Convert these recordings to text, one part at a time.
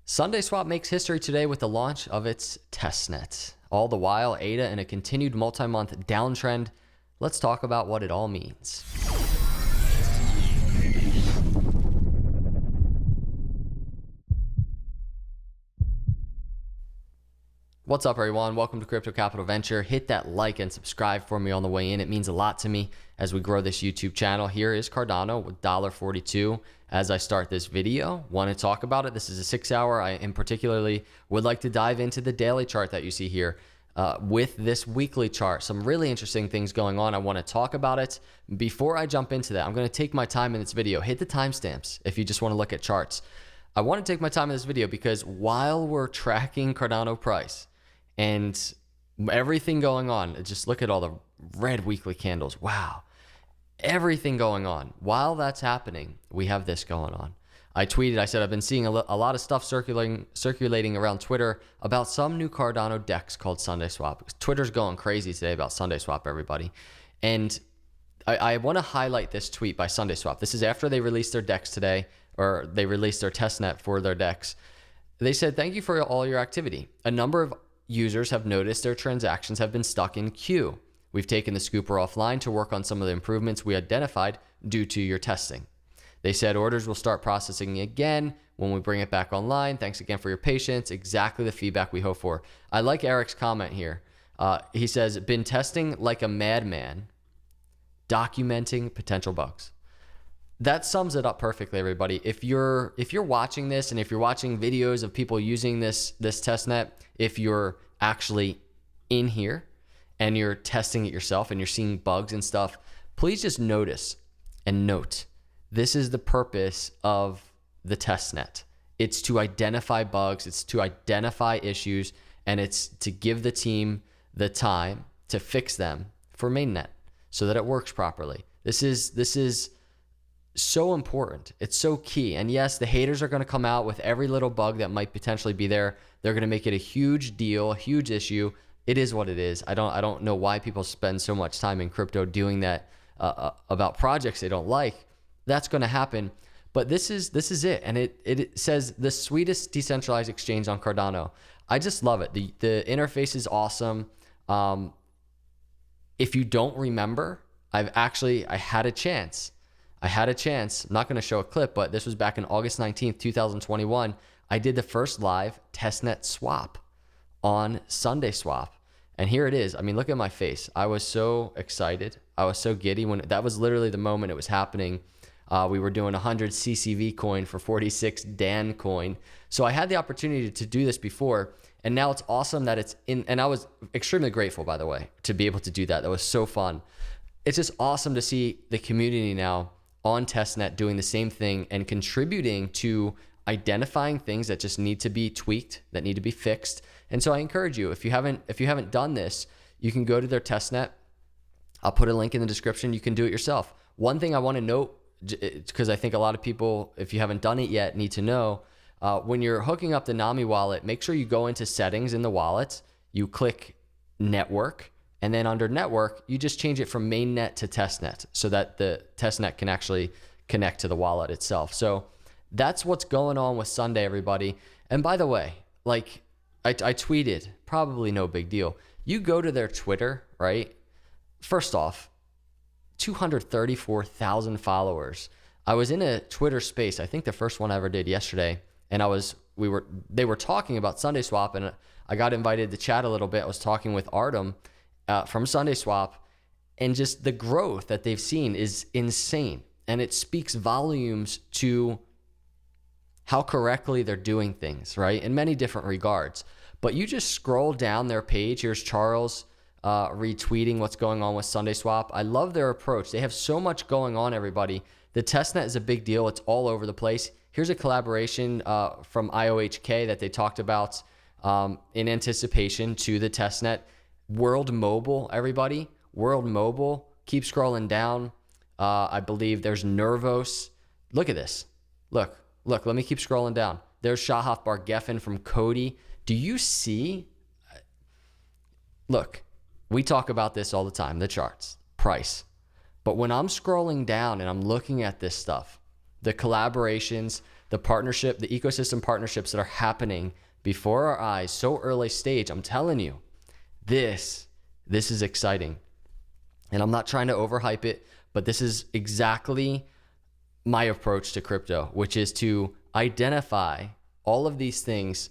SundaeSwap makes history today with the launch of its testnet. All the while, ADA in a continued multi-month downtrend. Let's talk about what it all means. What's up, everyone? Welcome to Crypto Capital Venture. Hit that like and subscribe for me on the way in. It means a lot to me as we grow this YouTube channel. Here is Cardano with $1.42. As I start this video, want to talk about it. This is a 6-hour. I in particularly would like to dive into the daily chart that you see here with this weekly chart. Some really interesting things going on. I want to talk about it. Before I jump into that, I'm going to take my time in this video. Hit the timestamps if you just want to look at charts. I want to take my time in this video because while we're tracking Cardano price, and everything going on, just look at all the red weekly candles. Wow. Everything going on. While that's happening, we have this going on. I tweeted, I said, I've been seeing a lot of stuff circulating around Twitter about some new Cardano DEX called SundaeSwap. Twitter's going crazy today about SundaeSwap, everybody. And I want to highlight this tweet by SundaeSwap. This is after they released their DEX today, or they released their testnet for their DEX. They said, thank you for all your activity. A number of users have noticed their transactions have been stuck in queue. We've taken the scooper offline to work on some of the improvements we identified due to your testing. They said orders will start processing again when we bring it back online. Thanks again for your patience. Exactly the feedback we hope for. I like Eric's comment here. He says, been testing like a madman, documenting potential bugs. That sums it up perfectly, everybody. If you're watching this, and if you're watching videos of people using this testnet, if you're actually in here and you're testing it yourself and you're seeing bugs and stuff, please just notice and note, this is the purpose of the testnet. It's to identify bugs, it's to identify issues, and it's to give the team the time to fix them for mainnet so that it works properly. This is so important. It's so key. And yes, the haters are going to come out with every little bug that might potentially be there. They're going to make it a huge deal, a huge issue. It is what it is. I don't know why people spend so much time in crypto doing that about projects they don't like. That's going to happen. But this is it. And it says the sweetest decentralized exchange on Cardano. I just love it. The interface is awesome. If you don't remember, I had a chance. I'm not going to show a clip, but this was back in August 19th, 2021. I did the first live testnet swap on SundaeSwap. And here it is. I mean, look at my face. I was so excited. I was so giddy when that was literally the moment it was happening. We were doing 100 CCV coin for 46 Dan coin. So I had the opportunity to do this before. And now it's awesome that it's in. And I was extremely grateful, by the way, to be able to do that. That was so fun. It's just awesome to see the community now on testnet doing the same thing and contributing to identifying things that just need to be tweaked, that need to be fixed. And so I encourage you, if you haven't done this, you can go to their testnet. I'll put a link in the description. You can do it yourself. One thing I want to note, because I think a lot of people, if you haven't done it yet, need to know, when you're hooking up the Nami wallet, make sure you go into settings in the wallet, you click network, and then under network, you just change it from mainnet to testnet so that the testnet can actually connect to the wallet itself. So that's what's going on with Sundae, everybody. And by the way, like I tweeted, probably no big deal. You go to their Twitter, right? First off, 234,000 followers. I was in a Twitter space, I think the first one I ever did yesterday, and they were talking about SundaeSwap, and I got invited to chat a little bit. I was talking with Artem from SundaeSwap, and just the growth that they've seen is insane. And it speaks volumes to how correctly they're doing things, right? In many different regards. But you just scroll down their page. Here's Charles retweeting what's going on with SundaeSwap. I love their approach. They have so much going on, everybody. The testnet is a big deal. It's all over the place. Here's a collaboration from IOHK that they talked about in anticipation to the testnet. World Mobile, everybody. World Mobile. Keep scrolling down. I believe there's Nervos. Look at this. Look, let me keep scrolling down. There's Shahaf Bar Geffen from Cody. Do you see? Look, we talk about this all the time, the charts, price. But when I'm scrolling down and I'm looking at this stuff, the collaborations, the partnership, the ecosystem partnerships that are happening before our eyes, so early stage. I'm telling you, this is exciting. And I'm not trying to overhype it, but this is exactly my approach to crypto, which is to identify all of these things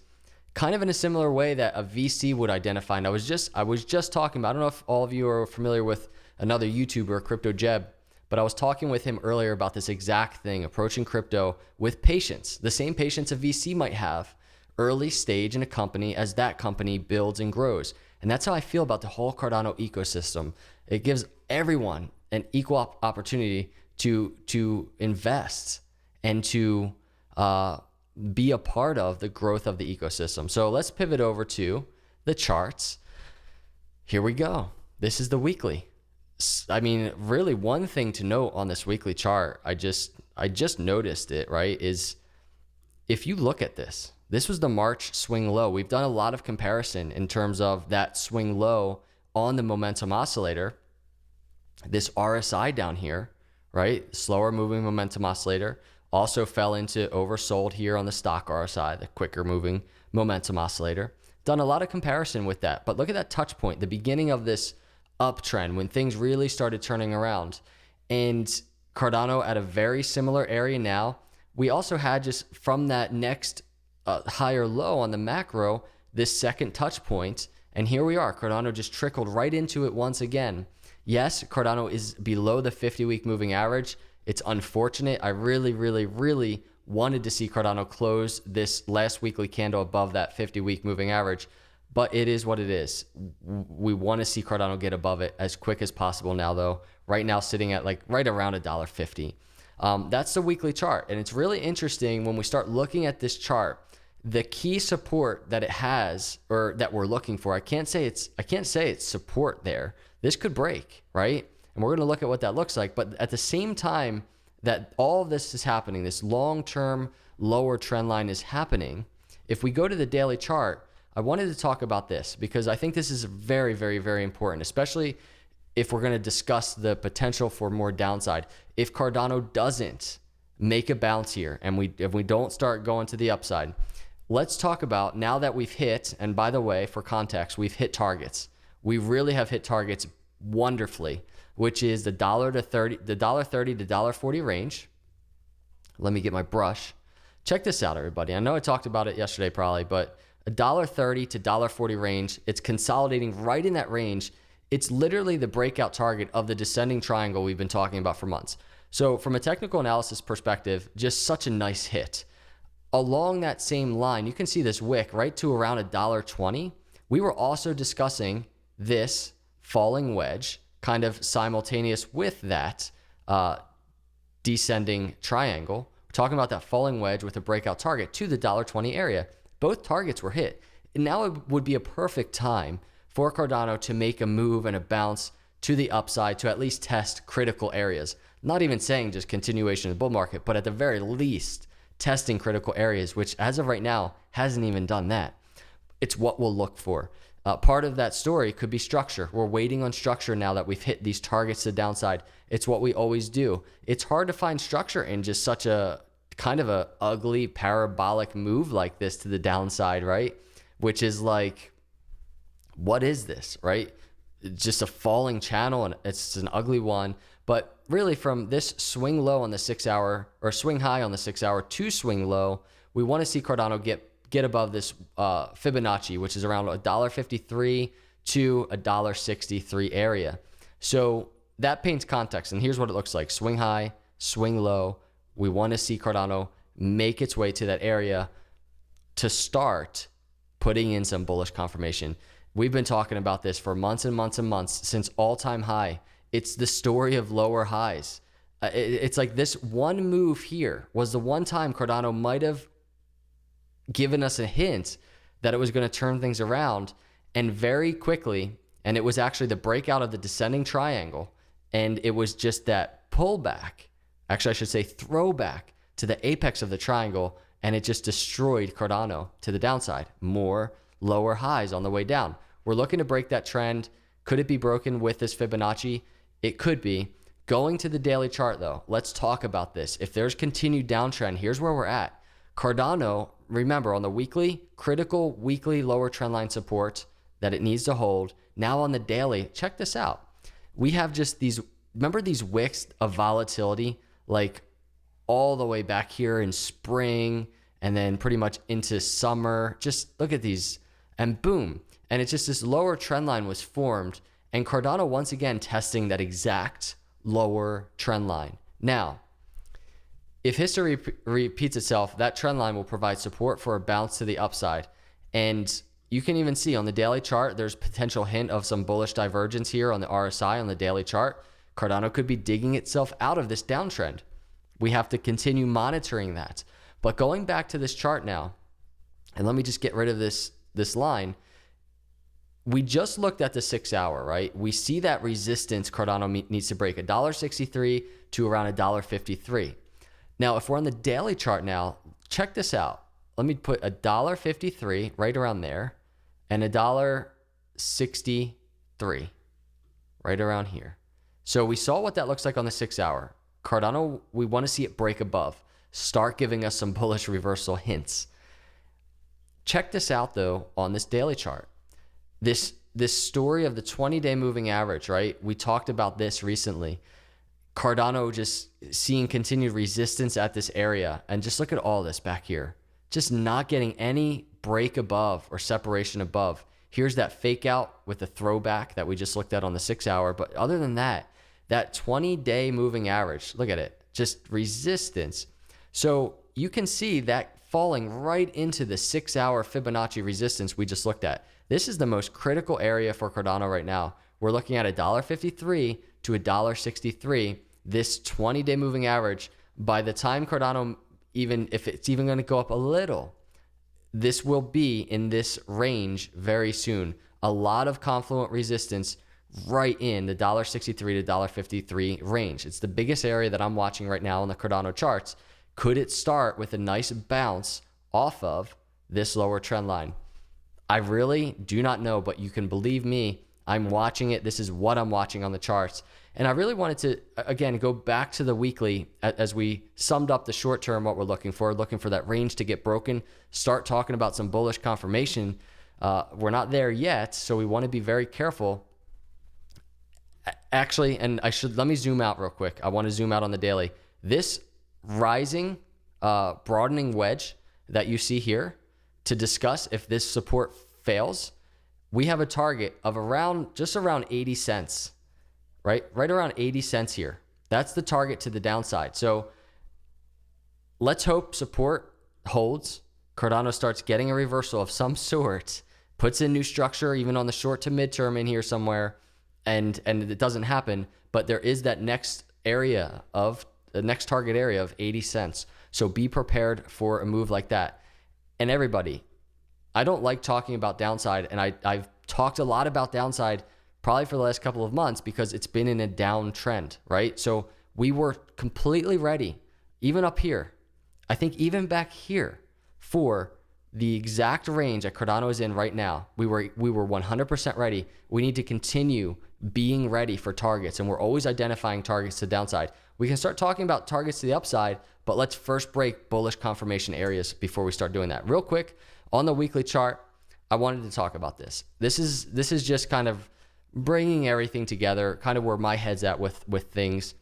kind of in a similar way that a VC would identify. And I was just talking about, I don't know if all of you are familiar with another YouTuber, Crypto Jeb, but I was talking with him earlier about this exact thing, approaching crypto with patience, the same patience a VC might have early stage in a company as that company builds and grows. And that's how I feel about the whole Cardano ecosystem. It gives everyone an equal opportunity to invest and to be a part of the growth of the ecosystem. So let's pivot over to the charts. Here we go. This is the weekly. I mean, really one thing to note on this weekly chart, I just noticed it, right, is if you look at this, this was the March swing low. We've done a lot of comparison in terms of that swing low on the momentum oscillator. This RSI down here, right, slower moving momentum oscillator, also fell into oversold here on the stock RSI, the quicker moving momentum oscillator. Done a lot of comparison with that. But look at that touch point, the beginning of this uptrend when things really started turning around. And Cardano at a very similar area now. We also had just from that next higher low on the macro, this second touch point. And here we are. Cardano just trickled right into it once again. Yes, Cardano is below the 50-week moving average. It's unfortunate. I really, really, really wanted to see Cardano close this last weekly candle above that 50-week moving average, but it is what it is. We want to see Cardano get above it as quick as possible now, though. Right now, sitting at like right around $1.50. That's the weekly chart, and it's really interesting when we start looking at this chart. The key support that it has, or that we're looking for, I can't say it's support there. This could break, right? And we're going to look at what that looks like. But at the same time that all of this is happening, this long-term lower trend line is happening, if we go to the daily chart, I wanted to talk about this because I think this is very, very, very important, especially if we're going to discuss the potential for more downside. If Cardano doesn't make a bounce here and if we don't start going to the upside, let's talk about now that we've hit, and by the way, for context, we've hit targets. We really have hit targets wonderfully, which is the $1.30 to $1.40 range. Let me get my brush. Check this out, everybody. I know I talked about it yesterday probably, but $1.30 to $1.40 range, it's consolidating right in that range. It's literally the breakout target of the descending triangle we've been talking about for months. So from a technical analysis perspective, just such a nice hit. Along that same line, you can see this wick right to around $1.20. We were also discussing this falling wedge kind of simultaneous with that descending triangle. We're talking about that falling wedge with a breakout target to the $1.20 area. Both targets were hit. And now it would be a perfect time for Cardano to make a move and a bounce to the upside to at least test critical areas. Not even saying just continuation of the bull market, but at the very least testing critical areas, which as of right now hasn't even done that. It's what we'll look for. Part of that story could be structure. We're waiting on structure now that we've hit these targets to the downside. It's what we always do. It's hard to find structure in just such a kind of a ugly parabolic move like this to the downside, right? Which is like, what is this, right? It's just a falling channel and it's an ugly one. But really from this swing low on the 6 hour or swing high on the 6 hour to swing low, we want to see Cardano get above this Fibonacci, which is around $1.53 to $1.63 area. So that paints context, and here's what it looks like. Swing high, swing low. We want to see Cardano make its way to that area to start putting in some bullish confirmation. We've been talking about this for months and months and months since all-time high. It's the story of lower highs. It's like this one move here was the one time Cardano might have given us a hint that it was going to turn things around, and very quickly, and it was actually the breakout of the descending triangle, and it was just that pullback, actually I should say throwback to the apex of the triangle, and it just destroyed Cardano to the downside. More lower highs on the way down. We're looking to break that trend. Could it be broken with this Fibonacci? It could be. Going to the daily chart though, let's talk about this. If there's continued downtrend, here's where we're at. Cardano, remember on the weekly, critical weekly lower trend line support that it needs to hold. Now on the daily, check this out. We have just these, remember these wicks of volatility, like all the way back here in spring and then pretty much into summer. Just look at these and boom. And it's just this lower trend line was formed, and Cardano once again testing that exact lower trend line. Now, if history repeats itself, that trend line will provide support for a bounce to the upside. And you can even see on the daily chart, there's potential hint of some bullish divergence here on the RSI on the daily chart. Cardano could be digging itself out of this downtrend. We have to continue monitoring that. But going back to this chart now, and let me just get rid of this line. We just looked at the 6 hour, right? We see that resistance Cardano needs to break $1.63 to around $1.53. Now, if we're on the daily chart now, check this out. Let me put $1.53 right around there and $1.63 right around here. So we saw what that looks like on the 6 hour. Cardano, we want to see it break above, start giving us some bullish reversal hints. Check this out though on this daily chart. This story of the 20-day moving average, right? We talked about this recently. Cardano just seeing continued resistance at this area. And just look at all this back here. Just not getting any break above or separation above. Here's that fake out with the throwback that we just looked at on the 6 hour. But other than that, that 20-day moving average, look at it, just resistance. So you can see that falling right into the 6 hour Fibonacci resistance we just looked at. This is the most critical area for Cardano right now. We're looking at $1.53 to $1.63, this 20-day moving average. By the time Cardano, even if it's even going to go up a little, this will be in this range very soon. A lot of Confluent resistance right in the $1.63 to $1.53 range. It's the biggest area that I'm watching right now on the Cardano charts. Could it start with a nice bounce off of this lower trend line? I really do not know, but you can believe me, I'm watching it. This is what I'm watching on the charts. And I really wanted to, again, go back to the weekly as we summed up the short term, what we're looking for that range to get broken, start talking about some bullish confirmation. We're not there yet, so we want to be very careful. Actually, and let me zoom out real quick. I want to zoom out on the daily. This rising, broadening wedge that you see here, to discuss if this support fails, we have a target of just around 80 cents, right? Right around 80 cents here. That's the target to the downside. So let's hope support holds. Cardano starts getting a reversal of some sort, puts in new structure, even on the short to midterm in here somewhere, and it doesn't happen. But there is that next area of the next target area of 80 cents. So be prepared for a move like that. And everybody, I don't like talking about downside, and I've talked a lot about downside probably for the last couple of months because it's been in a downtrend, right? So we were completely ready, even up here. I think even back here for the exact range that Cardano is in right now, we were 100% ready. We need to continue being ready for targets, and we're always identifying targets to the downside. We can start talking about targets to the upside, but let's first break bullish confirmation areas before we start doing that. Real quick, on the weekly chart, I wanted to talk about this. This is just kind of bringing everything together, kind of where my head's at with things.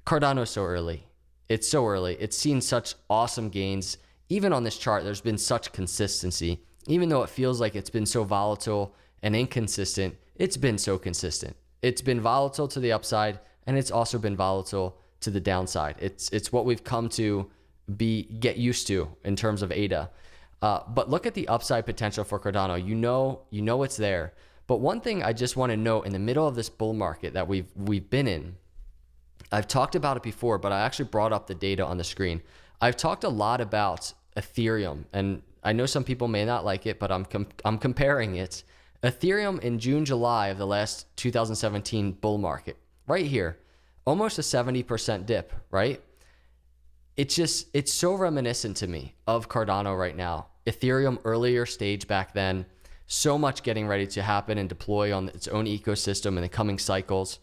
Cardano's so early. It's so early. It's seen such awesome gains. Even on this chart, there's been such consistency. Even though it feels like it's been so volatile and inconsistent, it's been so consistent. It's been volatile to the upside, and it's also been volatile to the downside. It's what we've come to get used to in terms of ADA. But look at the upside potential for Cardano. You know it's there. But one thing I just want to note in the middle of this bull market that we've been in, I've talked about it before, but I actually brought up the data on the screen. I've talked a lot about Ethereum, and I know some people may not like it, but I'm comparing it. Ethereum in June, July of the last 2017 bull market, right here, almost a 70% dip, right? It's so reminiscent to me of Cardano right now. Ethereum earlier stage back then, so much getting ready to happen and deploy on its own ecosystem in the coming cycles.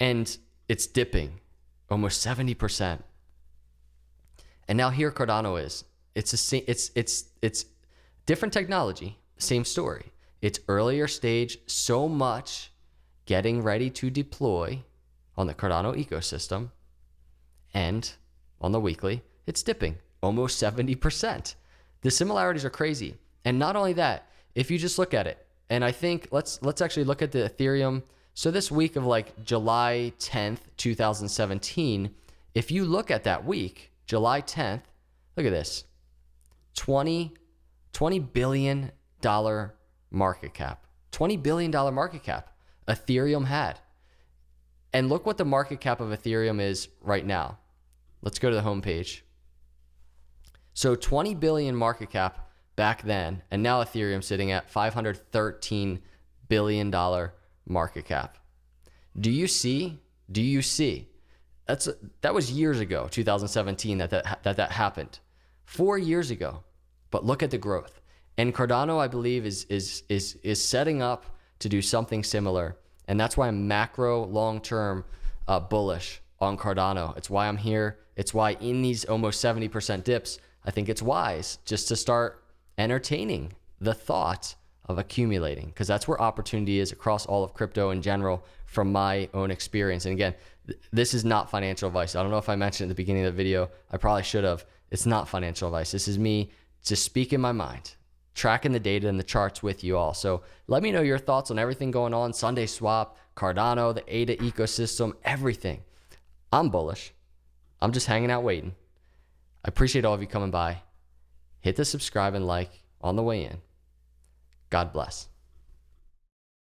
And it's dipping almost 70%. And now here Cardano is. It's different technology, same story. It's earlier stage, so much getting ready to deploy on the Cardano ecosystem. And on the weekly, it's dipping almost 70%. The similarities are crazy. And not only that, if you just look at it, and I think let's actually look at the Ethereum. So this week of like July 10th, 2017, if you look at that week, July 10th, look at this, $20 billion market cap. $20 billion market cap Ethereum had. And look what the market cap of Ethereum is right now. Let's go to the homepage. So 20 billion market cap back then, and now Ethereum sitting at $513 billion market cap. Do you see? That was years ago, 2017, that happened. 4 years ago. But look at the growth. And Cardano, I believe, is setting up to do something similar. And that's why I'm macro long-term bullish on Cardano. It's why I'm here. It's why in these almost 70% dips, I think it's wise just to start entertaining the thought of accumulating, because that's where opportunity is across all of crypto in general from my own experience. And again, this is not financial advice. I don't know if I mentioned at the beginning of the video. I probably should have. It's not financial advice. This is me just speaking my mind, tracking the data and the charts with you all. So let me know your thoughts on everything going on, SundaeSwap, Cardano, the ADA ecosystem, everything. I'm bullish. I'm just hanging out waiting. I appreciate all of you coming by. Hit the subscribe and like on the way in. God bless.